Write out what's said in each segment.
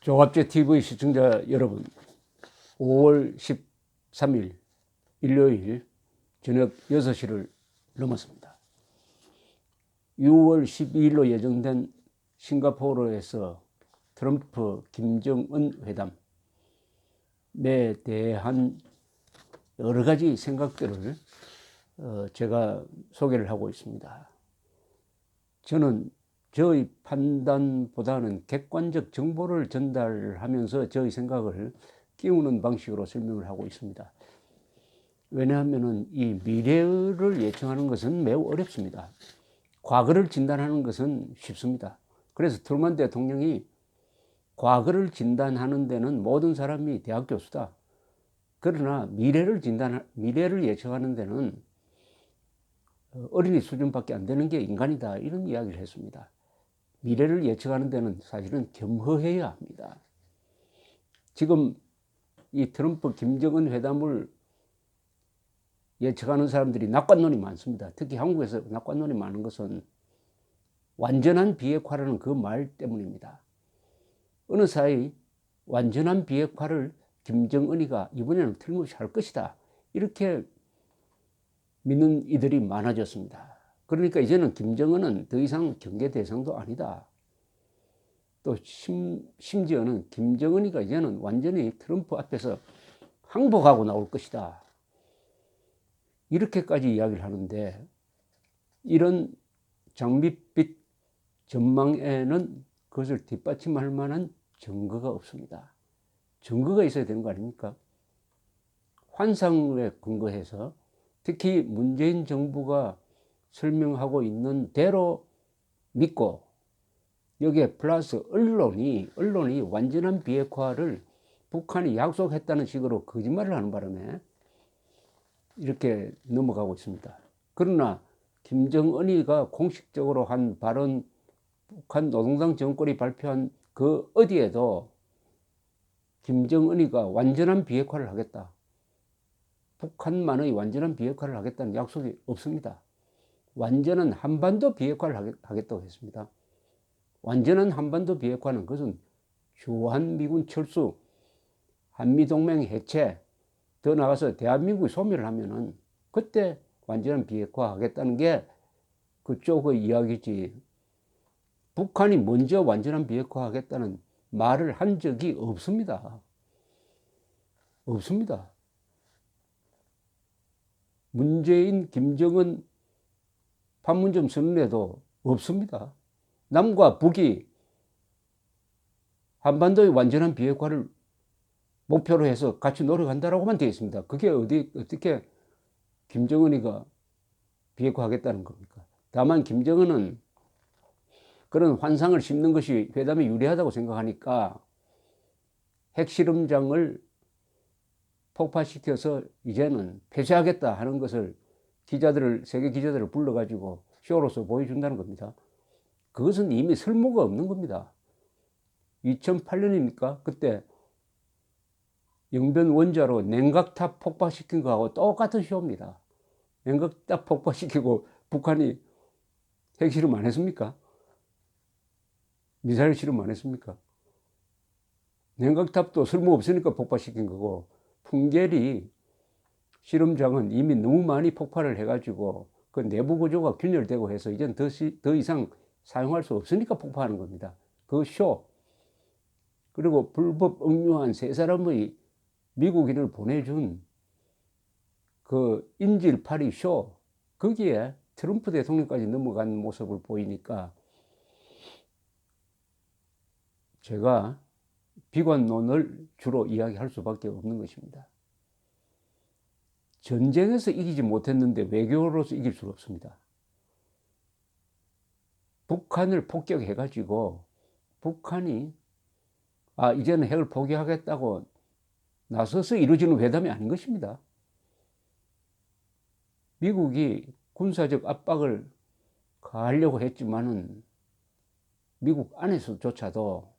조갑제 TV 시청자 여러분, 5월 13일 일요일 저녁 6시를 넘었습니다. 6월 12일로 예정된 싱가포르에서 트럼프 김정은 회담에 대한 여러 가지 생각들을 제가 소개를 하고 있습니다. 저는 저의 판단보다는 객관적 정보를 전달하면서 저의 생각을 끼우는 방식으로 설명을 하고 있습니다. 왜냐하면 이 미래를 예측하는 것은 매우 어렵습니다. 과거를 진단하는 것은 쉽습니다. 그래서 트루먼 대통령이 과거를 진단하는 데는 모든 사람이 대학 교수다. 그러나 미래를 예측하는 데는 어린이 수준밖에 안 되는 게 인간이다. 이런 이야기를 했습니다. 미래를 예측하는 데는 사실은 겸허해야 합니다. 지금 이 트럼프 김정은 회담을 예측하는 사람들이 낙관론이 많습니다. 특히 한국에서 낙관론이 많은 것은 완전한 비핵화라는 그 말 때문입니다. 어느 사이 완전한 비핵화를 김정은이가 이번에는 틀림없이 할 것이다. 이렇게 믿는 이들이 많아졌습니다. 그러니까 이제는 김정은은 더 이상 경계 대상도 아니다. 또 심지어는 김정은이가 이제는 완전히 트럼프 앞에서 항복하고 나올 것이다. 이렇게까지 이야기를 하는데 이런 장밋빛 전망에는 그것을 뒷받침할 만한 증거가 없습니다. 증거가 있어야 되는 거 아닙니까? 환상에 근거해서 특히 문재인 정부가 설명하고 있는 대로 믿고 여기에 플러스 언론이 완전한 비핵화를 북한이 약속했다는 식으로 거짓말을 하는 바람에 이렇게 넘어가고 있습니다. 그러나 김정은이가 공식적으로 한 발언, 북한 노동당 정권이 발표한 그 어디에도 김정은이가 완전한 비핵화를 하겠다, 북한만의 완전한 비핵화를 하겠다는 약속이 없습니다. 완전한 한반도 비핵화를 하겠다고 했습니다. 완전한 한반도 비핵화는 그것은 주한미군 철수, 한미동맹 해체, 더 나가서 대한민국이 소멸을 하면은 그때 완전한 비핵화 하겠다는 게 그쪽의 이야기지. 북한이 먼저 완전한 비핵화 하겠다는 말을 한 적이 없습니다. 없습니다. 문재인, 김정은 판문점 선언에도 없습니다. 남과 북이 한반도의 완전한 비핵화를 목표로 해서 같이 노력한다라고만 되어 있습니다. 그게 어떻게 김정은이가 비핵화하겠다는 겁니까? 다만 김정은은 그런 환상을 심는 것이 회담에 유리하다고 생각하니까 핵실험장을 폭파시켜서 이제는 폐쇄하겠다 하는 것을 세계 기자들을 불러가지고 쇼로서 보여준다는 겁니다. 그것은 이미 설모가 없는 겁니다. 2008년입니까? 그때 영변 원자로 냉각탑 폭파시킨 거하고 똑같은 쇼입니다. 냉각탑 폭파시키고 북한이 핵실험 안 했습니까? 미사일 실험 안 했습니까? 냉각탑도 쓸모없으니까 폭파시킨 거고, 풍계리 실험장은 이미 너무 많이 폭발을 해가지고 그 내부 구조가 균열되고 해서 이젠 더 이상 사용할 수 없으니까 폭파하는 겁니다. 그 쇼. 그리고 불법 억류한 세 사람의 미국인을 보내준 그 인질파리 쇼. 거기에 트럼프 대통령까지 넘어간 모습을 보이니까 제가 비관론을 주로 이야기할 수밖에 없는 것입니다. 전쟁에서 이기지 못했는데 외교로서 이길 수 없습니다. 북한을 폭격해가지고 북한이 이제는 핵을 포기하겠다고 나서서 이루어지는 회담이 아닌 것입니다. 미국이 군사적 압박을 가하려고 했지만은 미국 안에서조차도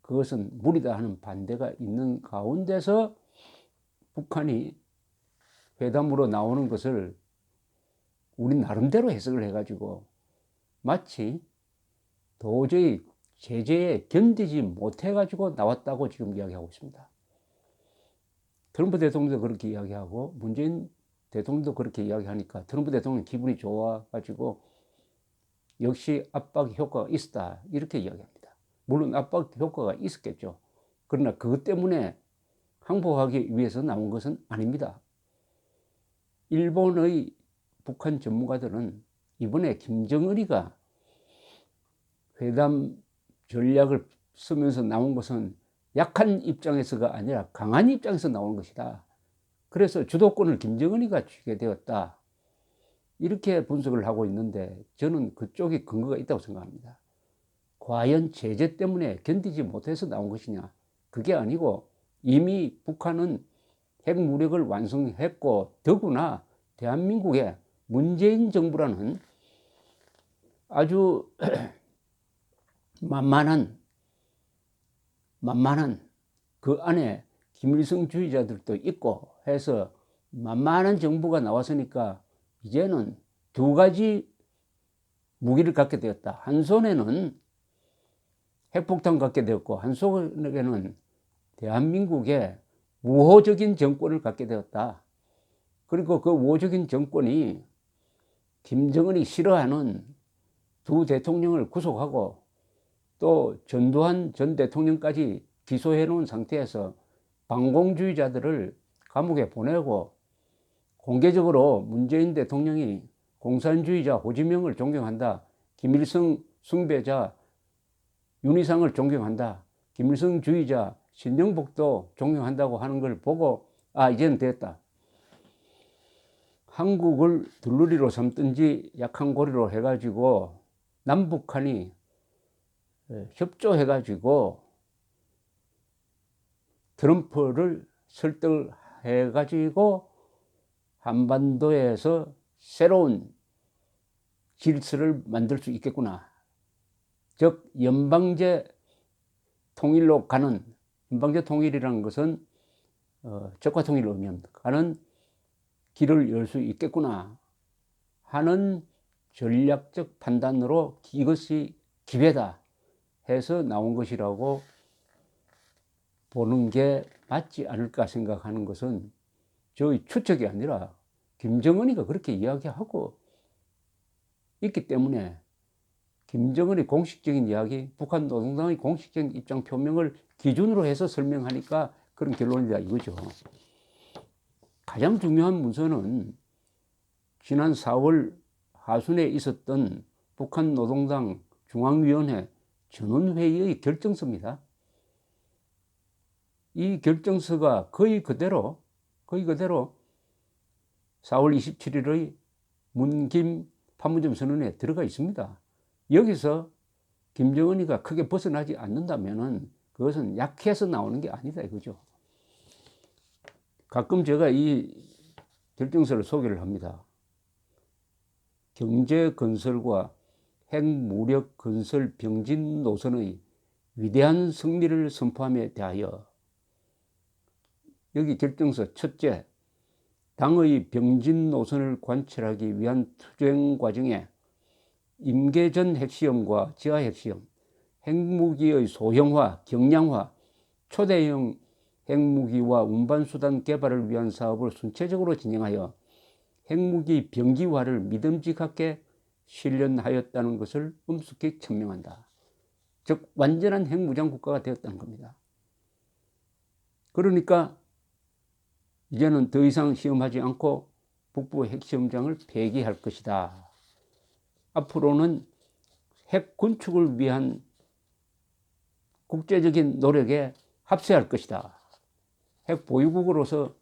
그것은 무리다 하는 반대가 있는 가운데서 북한이 회담으로 나오는 것을 우리 나름대로 해석을 해가지고 마치 도저히 제재에 견디지 못해가지고 나왔다고 지금 이야기하고 있습니다. 트럼프 대통령도 그렇게 이야기하고 문재인 대통령도 그렇게 이야기하니까 트럼프 대통령 기분이 좋아가지고 역시 압박 효과가 있었다 이렇게 이야기합니다. 물론 압박 효과가 있었겠죠. 그러나 그것 때문에 항복하기 위해서 나온 것은 아닙니다. 일본의 북한 전문가들은 이번에 김정은이가 회담 전략을 쓰면서 나온 것은 약한 입장에서가 아니라 강한 입장에서 나온 것이다. 그래서 주도권을 김정은이가 쥐게 되었다. 이렇게 분석을 하고 있는데 저는 그쪽에 근거가 있다고 생각합니다. 과연 제재 때문에 견디지 못해서 나온 것이냐? 그게 아니고 이미 북한은 핵무력을 완성했고 더구나 대한민국의 문재인 정부라는 아주 만만한 그 안에 김일성주의자들도 있고 해서 만만한 정부가 나왔으니까 이제는 두 가지 무기를 갖게 되었다. 한 손에는 핵폭탄 갖게 되었고 한 손에는 대한민국의 우호적인 정권을 갖게 되었다. 그리고 그 우호적인 정권이 김정은이 싫어하는 두 대통령을 구속하고 또 전두환 전 대통령까지 기소해 놓은 상태에서 반공주의자들을 감옥에 보내고 공개적으로 문재인 대통령이 공산주의자 호지명을 존경한다. 김일성 숭배자 윤희상을 존경한다. 김일성주의자 신영복도 존경한다고 하는 걸 보고 이제는 됐다. 한국을 들러리로 삼든지 약한 고리로 해가지고 남북한이 협조해가지고 트럼프를 설득해가지고 한반도에서 새로운 질서를 만들 수 있겠구나. 즉 연방제 통일로 가는, 연방제 통일이라는 것은 적화 통일을 의미합니다. 가는 길을 열 수 있겠구나 하는 전략적 판단으로 이것이 기회다 해서 나온 것이라고 보는 게 맞지 않을까 생각하는 것은 저의 추측이 아니라 김정은이가 그렇게 이야기하고 있기 때문에 김정은의 공식적인 이야기, 북한 노동당의 공식적인 입장 표명을 기준으로 해서 설명하니까 그런 결론이다 이거죠. 가장 중요한 문서는 지난 4월 하순에 있었던 북한 노동당 중앙위원회 전원회의의 결정서입니다. 이 결정서가 거의 그대로 4월 27일의 문김 판문점 선언에 들어가 있습니다. 여기서 김정은이가 크게 벗어나지 않는다면 그것은 약해서 나오는 게 아니다 이거죠. 가끔 제가 이 결정서를 소개를 합니다. 경제 건설과 핵무력 건설 병진 노선의 위대한 승리를 선포함에 대하여 여기 결정서 첫째, 당의 병진 노선을 관철하기 위한 투쟁 과정에 임계전 핵시험과 지하 핵시험, 핵무기의 소형화, 경량화, 초대형 핵무기와 운반수단 개발을 위한 사업을 순차적으로 진행하여 핵무기 병기화를 믿음직하게 실현하였다는 것을 엄숙히 천명한다. 즉 완전한 핵무장 국가가 되었다는 겁니다. 그러니까 이제는 더 이상 시험하지 않고 북부 핵시험장을 폐기할 것이다. 앞으로는 핵 군축을 위한 국제적인 노력에 합세할 것이다. 핵 보유국으로서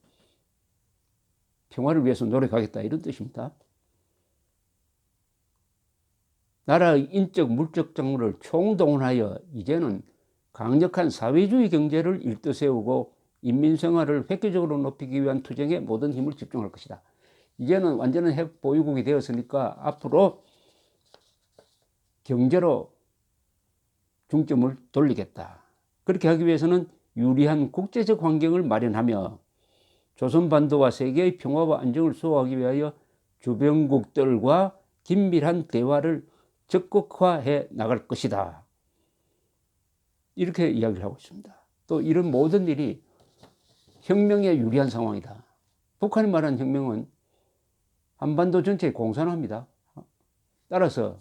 평화를 위해서 노력하겠다 이런 뜻입니다. 나라의 인적 물적 장르를 총동원하여 이제는 강력한 사회주의 경제를 일떠세우고 인민생활을 획기적으로 높이기 위한 투쟁에 모든 힘을 집중할 것이다. 이제는 완전한 핵 보유국이 되었으니까 앞으로 경제로 중점을 돌리겠다. 그렇게 하기 위해서는 유리한 국제적 환경을 마련하며 조선반도와 세계의 평화와 안정을 수호하기 위하여 주변국들과 긴밀한 대화를 적극화해 나갈 것이다. 이렇게 이야기를 하고 있습니다. 또 이런 모든 일이 혁명에 유리한 상황이다. 북한이 말하는 혁명은 한반도 전체의 공산화입니다. 따라서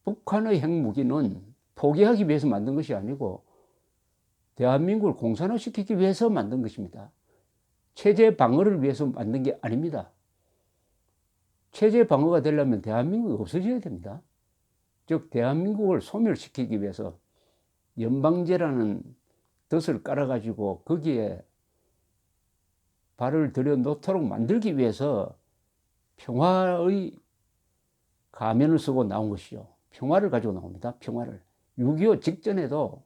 북한의 핵무기는 포기하기 위해서 만든 것이 아니고 대한민국을 공산화시키기 위해서 만든 것입니다. 체제 방어를 위해서 만든 게 아닙니다. 체제 방어가 되려면 대한민국이 없어져야 됩니다. 즉 대한민국을 소멸시키기 위해서 연방제라는 덫을 깔아가지고 거기에 발을 들여놓도록 만들기 위해서 평화의 가면을 쓰고 나온 것이죠. 평화를 가지고 나옵니다. 평화를. 6.25 직전에도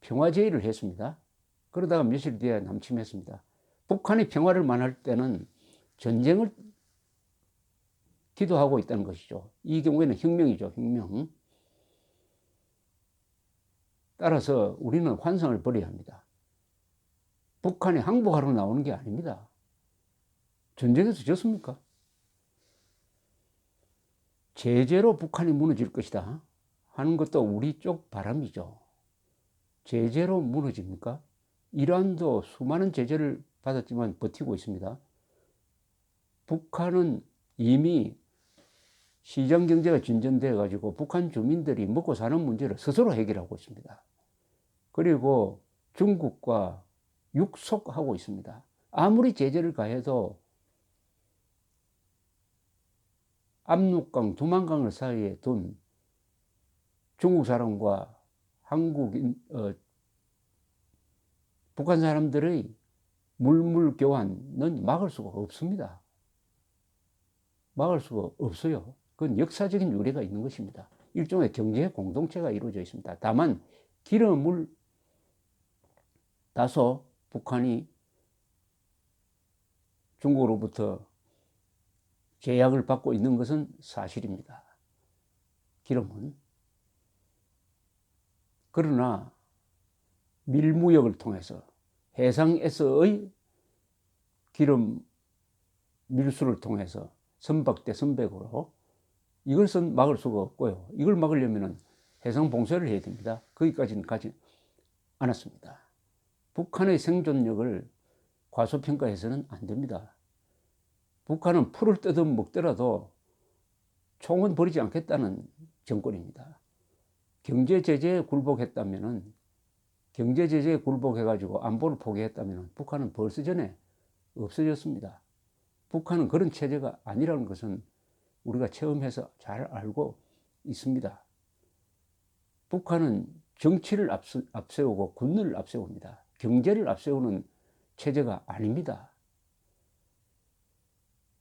평화 제의를 했습니다. 그러다가 며칠 뒤에 남침했습니다. 북한이 평화를 만할 때는 전쟁을 기도하고 있다는 것이죠. 이 경우에는 혁명이죠. 혁명. 따라서 우리는 환상을 버려야 합니다. 북한이 항복하러 나오는 게 아닙니다. 전쟁에서 졌습니까? 제재로 북한이 무너질 것이다 하는 것도 우리 쪽 바람이죠. 제재로 무너집니까? 이란도 수많은 제재를 받았지만 버티고 있습니다. 북한은 이미 시장 경제가 진전돼 가지고 북한 주민들이 먹고 사는 문제를 스스로 해결하고 있습니다. 그리고 중국과 육속하고 있습니다. 아무리 제재를 가해도 압록강, 두만강을 사이에 둔 중국 사람과 북한 사람들의 물물 교환은 막을 수가 없습니다. 막을 수가 없어요. 그건 역사적인 유래가 있는 것입니다. 일종의 경제 공동체가 이루어져 있습니다. 다만 기름을 다소 북한이 중국으로부터 제약을 받고 있는 것은 사실입니다. 기름은. 그러나 밀무역을 통해서 해상에서의 기름 밀수를 통해서 선박대 선백으로 이것은 막을 수가 없고요. 이걸 막으려면 해상 봉쇄를 해야 됩니다. 거기까지는 가지 않았습니다. 북한의 생존력을 과소평가해서는 안 됩니다. 북한은 풀을 뜯어먹더라도 총은 버리지 않겠다는 정권입니다. 경제 제재에 굴복했다면은 경제 제재에 굴복해가지고 안보를 포기했다면 북한은 벌써 전에 없어졌습니다. 북한은 그런 체제가 아니라는 것은 우리가 체험해서 잘 알고 있습니다. 북한은 정치를 앞세우고 군을 앞세웁니다. 경제를 앞세우는 체제가 아닙니다.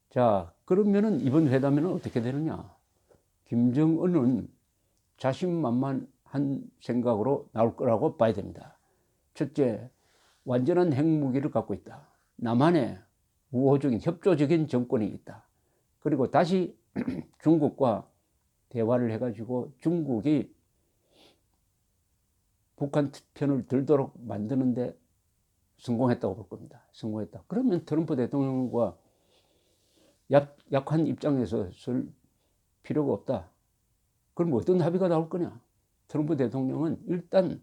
자, 그러면은 이번 회담에는 어떻게 되느냐? 김정은은 자신만만한 생각으로 나올 거라고 봐야 됩니다. 첫째, 완전한 핵무기를 갖고 있다. 남한에 우호적인 협조적인 정권이 있다. 그리고 다시 중국과 대화를 해가지고 중국이 북한 편을 들도록 만드는데 성공했다고 볼 겁니다. 성공했다. 그러면 트럼프 대통령과 약한 입장에서 쓸 필요가 없다. 그럼 어떤 합의가 나올 거냐? 트럼프 대통령은 일단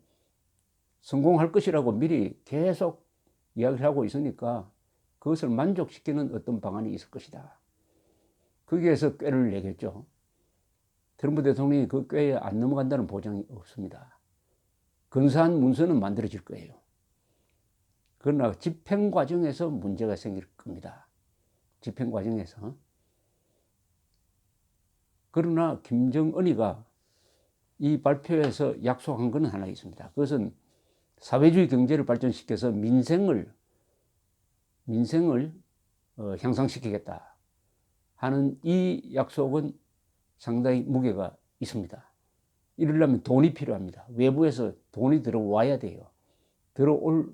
성공할 것이라고 미리 계속 이야기를 하고 있으니까 그것을 만족시키는 어떤 방안이 있을 것이다. 거기에서 꾀를 내겠죠. 트럼프 대통령이 그 꾀에 안 넘어간다는 보장이 없습니다. 근사한 문서는 만들어질 거예요. 그러나 집행 과정에서 문제가 생길 겁니다. 집행 과정에서. 그러나 김정은이가 이 발표에서 약속한 것은 하나 있습니다. 그것은 사회주의 경제를 발전시켜서 민생을 향상시키겠다 하는 이 약속은 상당히 무게가 있습니다. 이러려면 돈이 필요합니다. 외부에서 돈이 들어와야 돼요. 들어올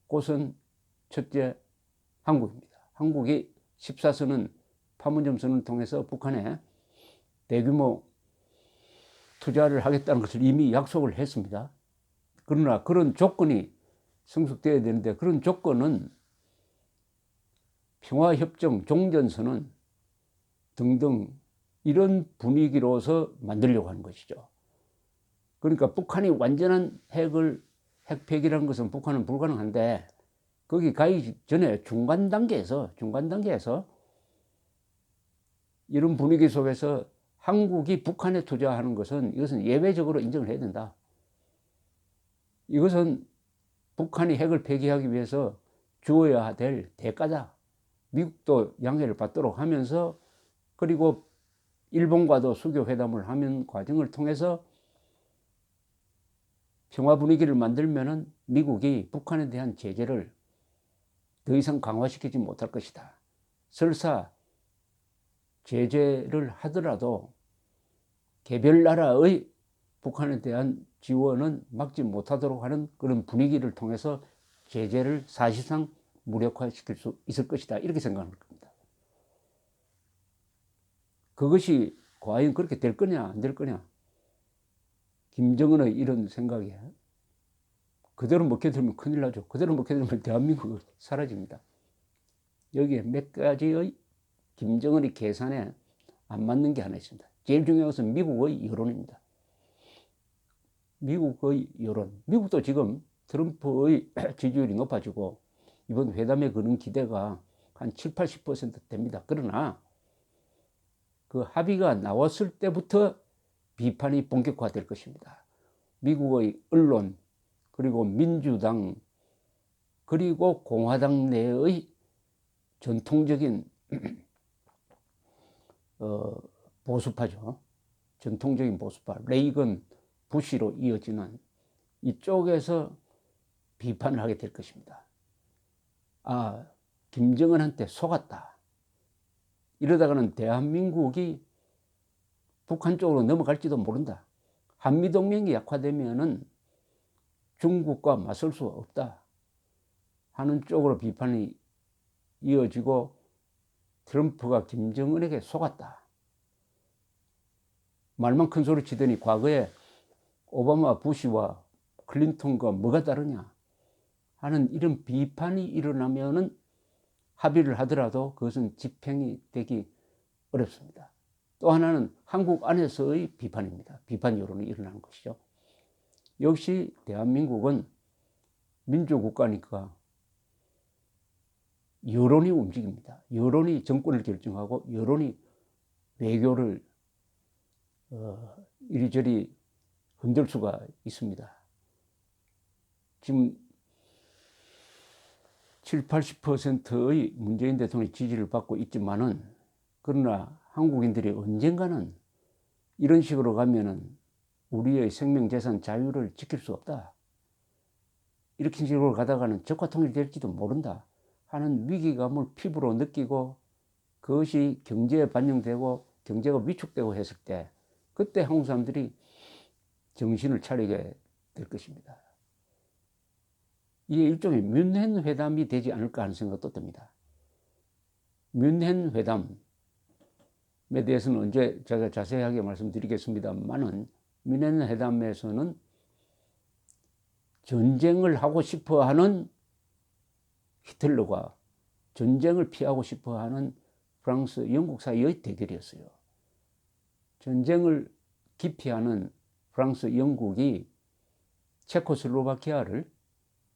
곳은 첫째 한국입니다. 한국이 14선은 판문점선을 통해서 북한에 대규모 투자를 하겠다는 것을 이미 약속을 했습니다. 그러나 그런 조건이 성숙되어야 되는데 그런 조건은 평화협정, 종전선언 등등 이런 분위기로서 만들려고 하는 것이죠. 그러니까 북한이 완전한 핵 폐기라는 것은 북한은 불가능한데 거기 가기 전에 중간 단계에서 이런 분위기 속에서 한국이 북한에 투자하는 것은 이것은 예외적으로 인정을 해야 된다. 이것은 북한이 핵을 폐기하기 위해서 주어야 될 대가다. 미국도 양해를 받도록 하면서 그리고 일본과도 수교 회담을 하는 과정을 통해서 평화 분위기를 만들면은 미국이 북한에 대한 제재를 더 이상 강화시키지 못할 것이다. 설사 제재를 하더라도 개별 나라의 북한에 대한 지원은 막지 못하도록 하는 그런 분위기를 통해서 제재를 사실상 무력화시킬 수 있을 것이다. 이렇게 생각하는 겁니다. 그것이 과연 그렇게 될 거냐 안 될 거냐. 김정은의 이런 생각에 그대로 먹혀들면 큰일 나죠. 그대로 먹혀들면 대한민국은 사라집니다. 여기에 몇 가지의 김정은의 계산에 안 맞는 게 하나 있습니다. 제일 중요한 것은 미국의 여론입니다. 미국의 여론. 미국도 지금 트럼프의 지지율이 높아지고 이번 회담에 거는 기대가 한 7, 80% 됩니다. 그러나 그 합의가 나왔을 때부터 비판이 본격화될 것입니다. 미국의 언론, 그리고 민주당, 그리고 공화당 내의 전통적인 보수파죠. 전통적인 보수파, 레이건, 부시로 이어지는 이쪽에서 비판을 하게 될 것입니다. 아, 김정은한테 속았다. 이러다가는 대한민국이 북한 쪽으로 넘어갈지도 모른다. 한미동맹이 약화되면은 중국과 맞설 수 없다 하는 쪽으로 비판이 이어지고 트럼프가 김정은에게 속았다. 말만 큰 소리 치더니 과거에 오바마, 부시와 클린턴과 뭐가 다르냐 하는 이런 비판이 일어나면은 합의를 하더라도 그것은 집행이 되기 어렵습니다. 또 하나는 한국 안에서의 비판입니다. 비판 여론이 일어나는 것이죠. 역시 대한민국은 민주국가니까 여론이 움직입니다. 여론이 정권을 결정하고 여론이 외교를 이리저리 흔들 수가 있습니다. 지금 7, 80%의 문재인 대통령의 지지를 받고 있지만은 그러나 한국인들이 언젠가는 이런 식으로 가면은 우리의 생명, 재산, 자유를 지킬 수 없다. 이렇게 식으로 가다가는 적화통일이 될지도 모른다 하는 위기감을 피부로 느끼고 그것이 경제에 반영되고 경제가 위축되고 했을 때 그때 한국 사람들이 정신을 차리게 될 것입니다. 이게 일종의 뮌헨 회담이 되지 않을까 하는 생각도 듭니다. 뮌헨 회담에 대해서는 언제 제가 자세하게 말씀드리겠습니다만은 뮌헨 회담에서는 전쟁을 하고 싶어하는 히틀러가 전쟁을 피하고 싶어하는 프랑스, 영국 사이의 대결이었어요. 전쟁을 기피하는 프랑스, 영국이 체코슬로바키아를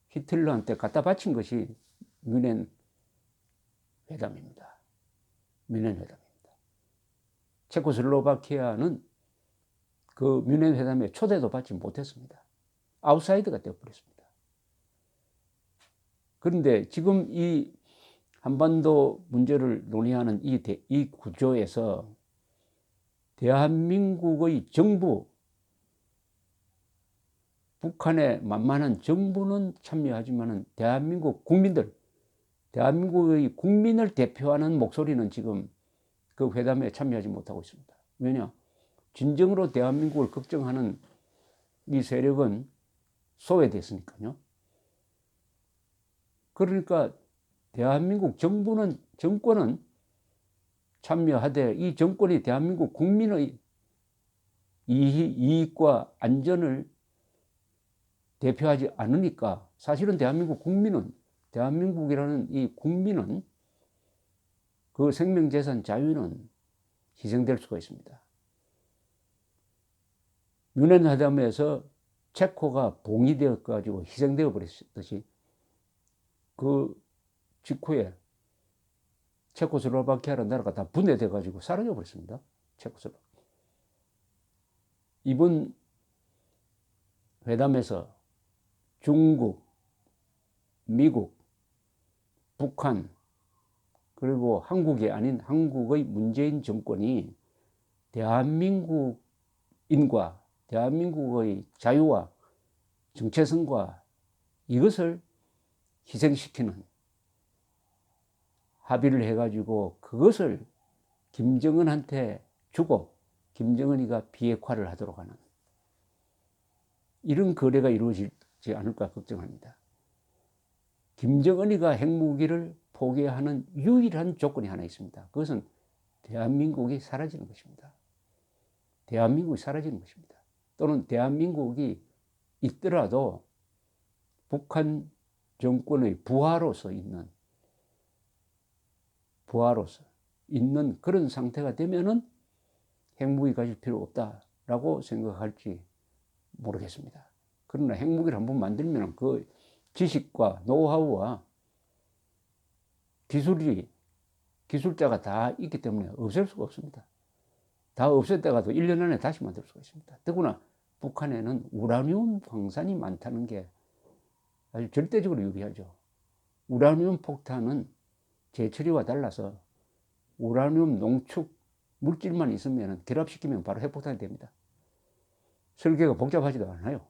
히틀러한테 갖다 바친 것이 뮌헨 회담입니다. 뮌헨 회담입니다. 체코슬로바키아는 그 뮌헨 회담에 초대도 받지 못했습니다. 아웃사이더가 되어버렸습니다. 그런데 지금 이 한반도 문제를 논의하는 이 구조에서 대한민국의 정부, 북한의 만만한 정부는 참여하지만 대한민국 국민들, 대한민국의 국민을 대표하는 목소리는 지금 그 회담에 참여하지 못하고 있습니다. 왜냐? 진정으로 대한민국을 걱정하는 이 세력은 소외됐으니까요. 그러니까 대한민국 정권은 참여하되 이 정권이 대한민국 국민의 이익과 안전을 대표하지 않으니까 사실은 대한민국이라는 이 국민은 그 생명재산 자유는 희생될 수가 있습니다. 뮌헨 회담에서 체코가 봉위되어 가지고 희생되어 버렸듯이 그 직후에 체코슬로바키아라는 나라가 다 분해돼 가지고 사라져 버렸습니다. 체코슬로바키아. 이번 회담에서 중국, 미국, 북한 그리고 한국이 아닌 한국의 문재인 정권이 대한민국인과 대한민국의 자유와 정체성과 이것을 희생시키는 합의를 해가지고 그것을 김정은한테 주고 김정은이가 비핵화를 하도록 하는 이런 거래가 이루어지지 않을까 걱정합니다. 김정은이가 핵무기를 포기하는 유일한 조건이 하나 있습니다. 그것은 대한민국이 사라지는 것입니다. 대한민국이 사라지는 것입니다. 또는 대한민국이 있더라도 북한 정권의 부하로서 있는 그런 상태가 되면은 핵무기 가질 필요 없다라고 생각할지 모르겠습니다. 그러나 핵무기를 한번 만들면 그 지식과 노하우와 기술자가 다 있기 때문에 없앨 수가 없습니다. 다 없앴다가도 1년 안에 다시 만들 수가 있습니다. 더구나 북한에는 우라늄 광산이 많다는 게 아주 절대적으로 유리하죠. 우라늄 폭탄은 제철이와 달라서 우라늄 농축 물질만 있으면 결합시키면 바로 핵폭탄이 됩니다. 설계가 복잡하지도 않아요.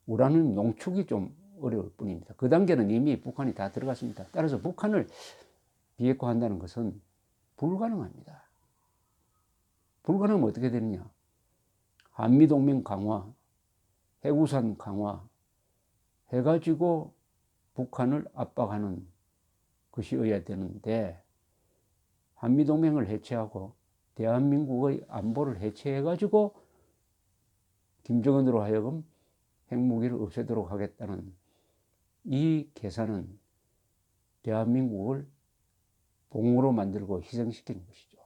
우라늄 농축이 좀 어려울 뿐입니다. 그 단계는 이미 북한이 다 들어갔습니다. 따라서 북한을 비핵화한다는 것은 불가능합니다. 불가능하면 어떻게 되느냐? 한미동맹 강화, 해구산 강화 해가지고 북한을 압박하는 것이어야 되는데 한미동맹을 해체하고 대한민국의 안보를 해체해가지고 김정은으로 하여금 핵무기를 없애도록 하겠다는 이 계산은 대한민국을 봉으로 만들고 희생시키는 것이죠.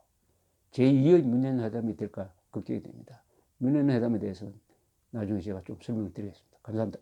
제2의 뮌헨 회담이 될까 걱정이 됩니다. 뮌헨 회담에 대해서는 나중에 제가 좀 설명을 드리겠습니다. 감사합니다.